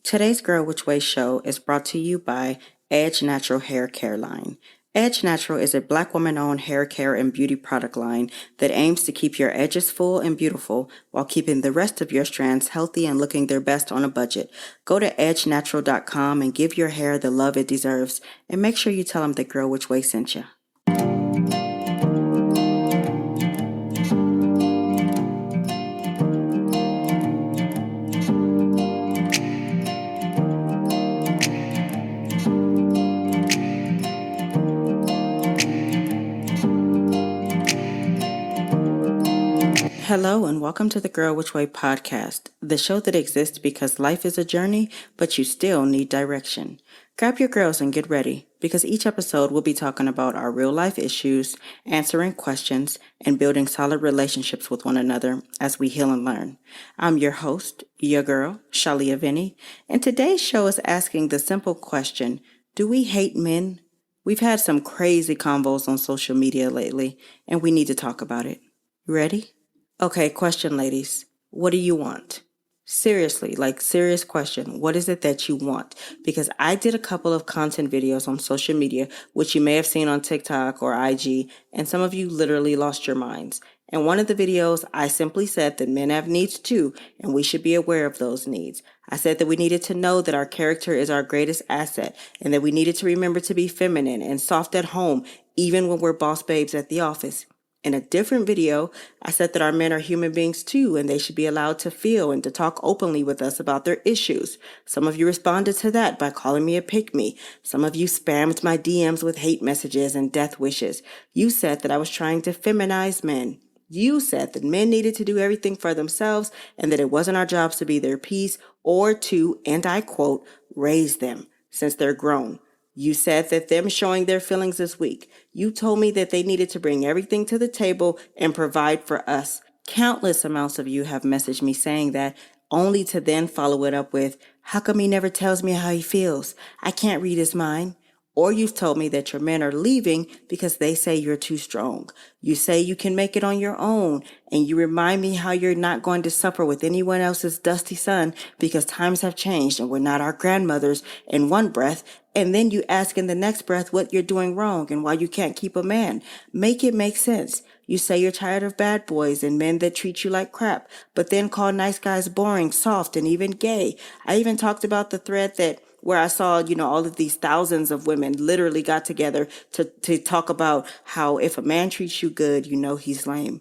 Today's Girl Which Way show is brought to you by Edge Natural Hair Care Line. Edge Natural is a Black woman-owned hair care and beauty product line that aims to keep your edges full and beautiful while keeping the rest of your strands healthy and looking their best on a budget. Go to edgenatural.com and give your hair the love it deserves, and make sure you tell them that Girl Which Way sent you. Hello and welcome to the Girl Which Way podcast, the show that exists because life is a journey, but you still need direction. Grab your girls and get ready, because each episode will be talking about our real life issues, answering questions, and building solid relationships with one another as we heal and learn. I'm your host, your girl, Shalia Vinny, and today's show is asking the simple question, do we hate men? We've had some crazy convos on social media lately, and we need to talk about it. You ready? Okay, question, ladies. What do you want? Seriously, serious question. What is it that you want? Because I did a couple of content videos on social media, which you may have seen on TikTok or IG, and some of you literally lost your minds. In one of the videos, I simply said that men have needs too, and we should be aware of those needs. I said that we needed to know that our character is our greatest asset, and that we needed to remember to be feminine and soft at home, even when we're boss babes at the office. In a different video, I said that our men are human beings too, and they should be allowed to feel and to talk openly with us about their issues. Some of you responded to that by calling me a pick-me. Some of you spammed my DMs with hate messages and death wishes. You said that I was trying to feminize men. You said that men needed to do everything for themselves and that it wasn't our jobs to be their peace or to, and I quote, raise them since they're grown. You said that them showing their feelings is weak. You told me that they needed to bring everything to the table and provide for us. Countless amounts of you have messaged me saying that, only to then follow it up with, how come he never tells me how he feels? I can't read his mind. Or you've told me that your men are leaving because they say you're too strong. You say you can make it on your own, and you remind me how you're not going to suffer with anyone else's dusty son because times have changed and we're not our grandmothers in one breath, and then you ask in the next breath what you're doing wrong and why you can't keep a man. Make it make sense. You say you're tired of bad boys and men that treat you like crap, but then call nice guys boring, soft, and even gay. I even talked about the thread where I saw, all of these thousands of women literally got together to talk about how if a man treats you good, he's lame.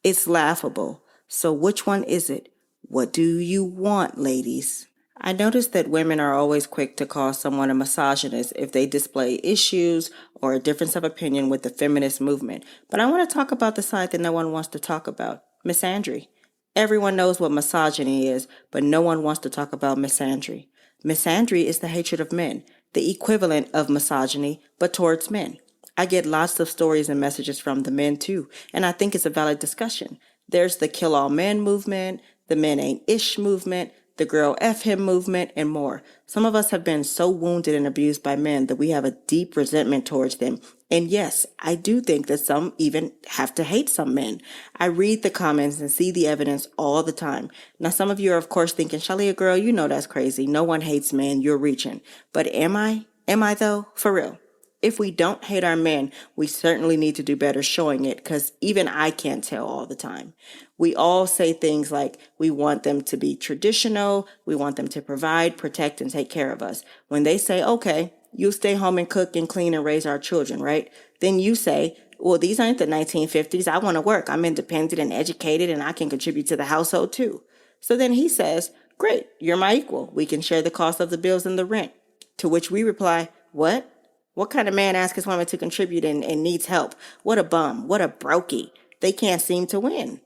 It's laughable. So which one is it? What do you want, ladies? I noticed that women are always quick to call someone a misogynist if they display issues or a difference of opinion with the feminist movement. But I want to talk about the side that no one wants to talk about, misandry. Everyone knows what misogyny is, but no one wants to talk about misandry. Misandry is the hatred of men, the equivalent of misogyny, but towards men. I get lots of stories and messages from the men too, and I think it's a valid discussion. There's the kill all men movement, the men ain't ish movement, the girl F him movement, and more. Some of us have been so wounded and abused by men that we have a deep resentment towards them. And yes, I do think that some even have to hate some men. I read the comments and see the evidence all the time. Now, some of you are, of course, thinking, Shalia, girl, you know that's crazy. No one hates men. You're reaching. But am I? Am I, though? For real. If we don't hate our men, we certainly need to do better showing it, because even I can't tell all the time. We all say things like we want them to be traditional, we want them to provide, protect, and take care of us. When they say, okay, you stay home and cook and clean and raise our children, right? Then you say, well, these aren't the 1950s. I want to work. I'm independent and educated, and I can contribute to the household too. So then he says, great, you're my equal. We can share the cost of the bills and the rent. To which we reply, what? What kind of man asks his woman to contribute and needs help? What a bum. What a brokey. They can't seem to win.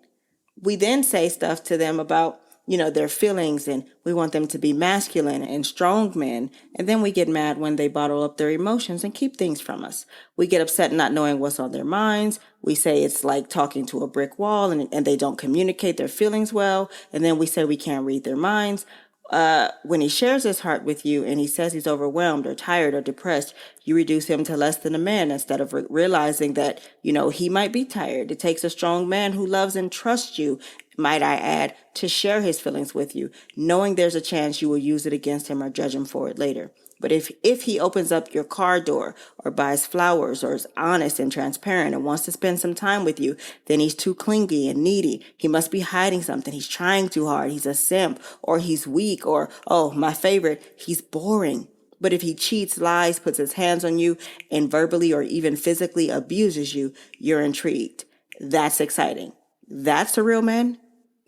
We then say stuff to them about, their feelings, and we want them to be masculine and strong men. And then we get mad when they bottle up their emotions and keep things from us. We get upset not knowing what's on their minds. We say it's like talking to a brick wall and they don't communicate their feelings well. And then we say we can't read their minds. When he shares his heart with you and he says he's overwhelmed or tired or depressed, you reduce him to less than a man instead of realizing that, he might be tired. It takes a strong man who loves and trusts you might I add, to share his feelings with you, knowing there's a chance you will use it against him or judge him for it later. But if he opens up your car door or buys flowers or is honest and transparent and wants to spend some time with you, then he's too clingy and needy. He must be hiding something. He's trying too hard. He's a simp, or he's weak, or, oh, my favorite, he's boring. But if he cheats, lies, puts his hands on you, and verbally or even physically abuses you, you're intrigued. That's exciting. That's a real man.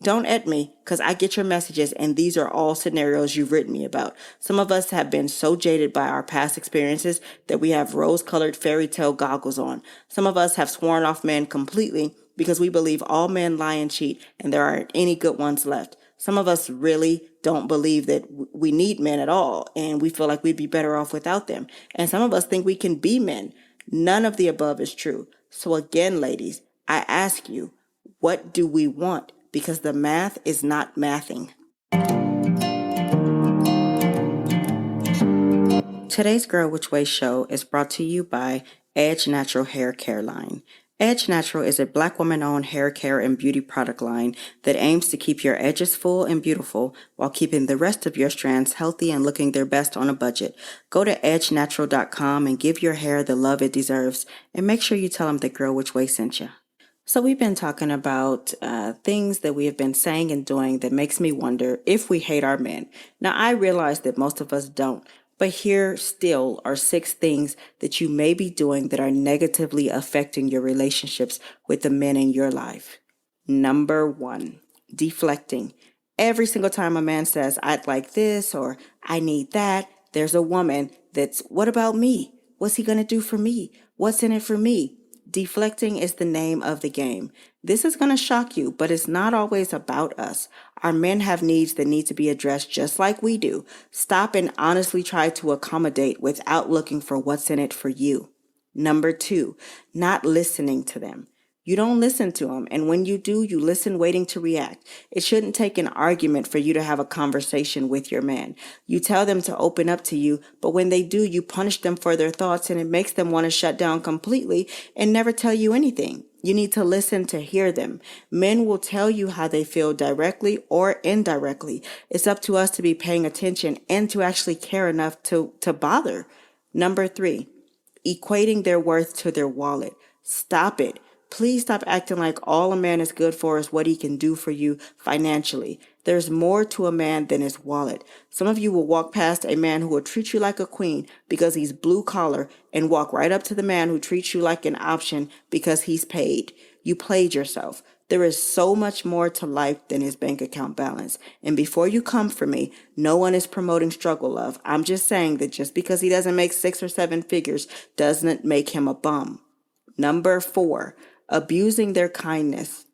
Don't at me, because I get your messages, and these are all scenarios you've written me about. Some of us have been so jaded by our past experiences that we have rose-colored fairy tale goggles on. Some of us have sworn off men completely because we believe all men lie and cheat, and there aren't any good ones left. Some of us really don't believe that we need men at all, and we feel like we'd be better off without them. And some of us think we can be men. None of the above is true. So again, ladies, I ask you, what do we want? Because the math is not mathing. Today's Girl Which Way show is brought to you by Edge Natural Hair Care Line. Edge Natural is a Black woman-owned hair care and beauty product line that aims to keep your edges full and beautiful while keeping the rest of your strands healthy and looking their best on a budget. Go to edgenatural.com and give your hair the love it deserves, and make sure you tell them that Girl Which Way sent you. So we've been talking about things that we have been saying and doing that makes me wonder if we hate our men. Now, I realize that most of us don't, but here still are 6 things that you may be doing that are negatively affecting your relationships with the men in your life. Number 1, deflecting. Every single time a man says, I'd like this or I need that, there's a woman that's, what about me? What's he going to do for me? What's in it for me? Deflecting is the name of the game. This is going to shock you, but it's not always about us. Our men have needs that need to be addressed just like we do. Stop and honestly try to accommodate without looking for what's in it for you. Number 2, not listening to them. You don't listen to them, and when you do, you listen waiting to react. It shouldn't take an argument for you to have a conversation with your man. You tell them to open up to you, but when they do, you punish them for their thoughts, and it makes them want to shut down completely and never tell you anything. You need to listen to hear them. Men will tell you how they feel directly or indirectly. It's up to us to be paying attention and to actually care enough to bother. Number 3, equating their worth to their wallet. Stop it. Please stop acting like all a man is good for is what he can do for you financially. There's more to a man than his wallet. Some of you will walk past a man who will treat you like a queen because he's blue collar and walk right up to the man who treats you like an option because he's paid. You played yourself. There is so much more to life than his bank account balance. And before you come for me, no one is promoting struggle love. I'm just saying that just because he doesn't make 6 or 7 figures doesn't make him a bum. Number 4, abusing their kindness.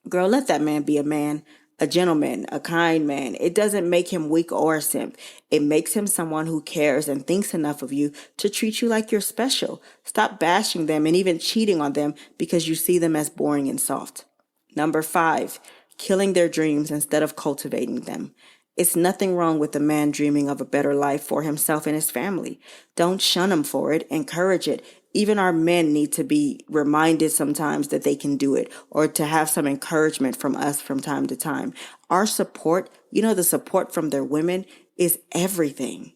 Girl, let that man be a man, a gentleman, a kind man. It doesn't make him weak or a simp. It makes him someone who cares and thinks enough of you to treat you like you're special. Stop bashing them and even cheating on them because you see them as boring and soft. Number 5, killing their dreams instead of cultivating them. It's nothing wrong with a man dreaming of a better life for himself and his family. Don't shun him for it. Encourage it. Even our men need to be reminded sometimes that they can do it, or to have some encouragement from us from time to time. Our support, the support from their women is everything.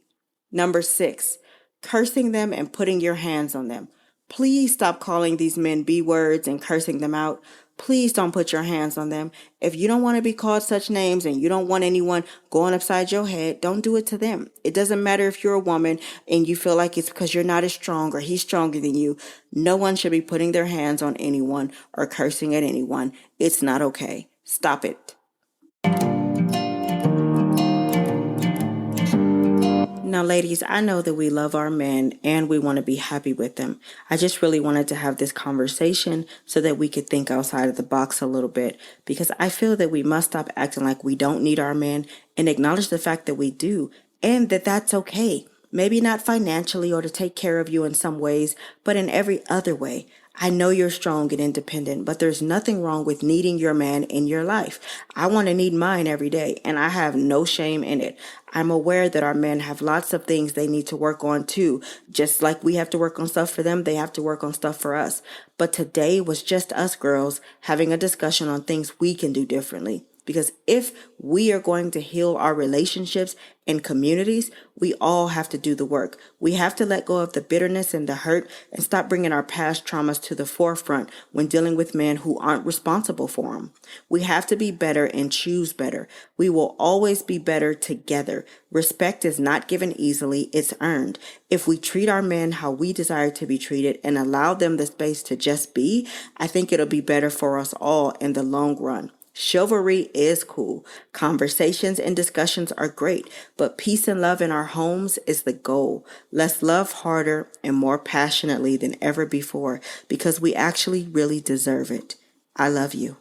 Number 6, cursing them and putting your hands on them. Please stop calling these men B words and cursing them out. Please don't put your hands on them. If you don't want to be called such names and you don't want anyone going upside your head, don't do it to them. It doesn't matter if you're a woman and you feel like it's because you're not as strong or he's stronger than you. No one should be putting their hands on anyone or cursing at anyone. It's not okay. Stop it. Now, ladies, I know that we love our men and we want to be happy with them. I just really wanted to have this conversation so that we could think outside of the box a little bit, because I feel that we must stop acting like we don't need our men and acknowledge the fact that we do, and that that's okay. Maybe not financially or to take care of you in some ways, but in every other way. I know you're strong and independent, but there's nothing wrong with needing your man in your life. I want to need mine every day, and I have no shame in it. I'm aware that our men have lots of things they need to work on too. Just like we have to work on stuff for them, they have to work on stuff for us. But today was just us girls having a discussion on things we can do differently. Because if we are going to heal our relationships and communities, we all have to do the work. We have to let go of the bitterness and the hurt and stop bringing our past traumas to the forefront when dealing with men who aren't responsible for them. We have to be better and choose better. We will always be better together. Respect is not given easily, it's earned. If we treat our men how we desire to be treated and allow them the space to just be, I think it'll be better for us all in the long run. Chivalry is cool. Conversations and discussions are great, but peace and love in our homes is the goal. Let's love harder and more passionately than ever before because we actually really deserve it. I love you.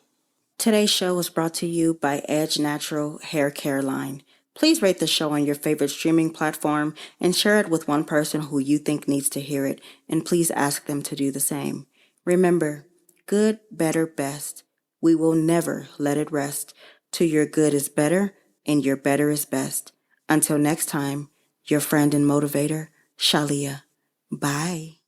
Today's show was brought to you by Edge Natural Hair Care Line. Please rate the show on your favorite streaming platform and share it with one person who you think needs to hear it, and please ask them to do the same. Remember, good, better, best. We will never let it rest till your good is better and your better is best. Until next time, your friend and motivator, Shalia. Bye.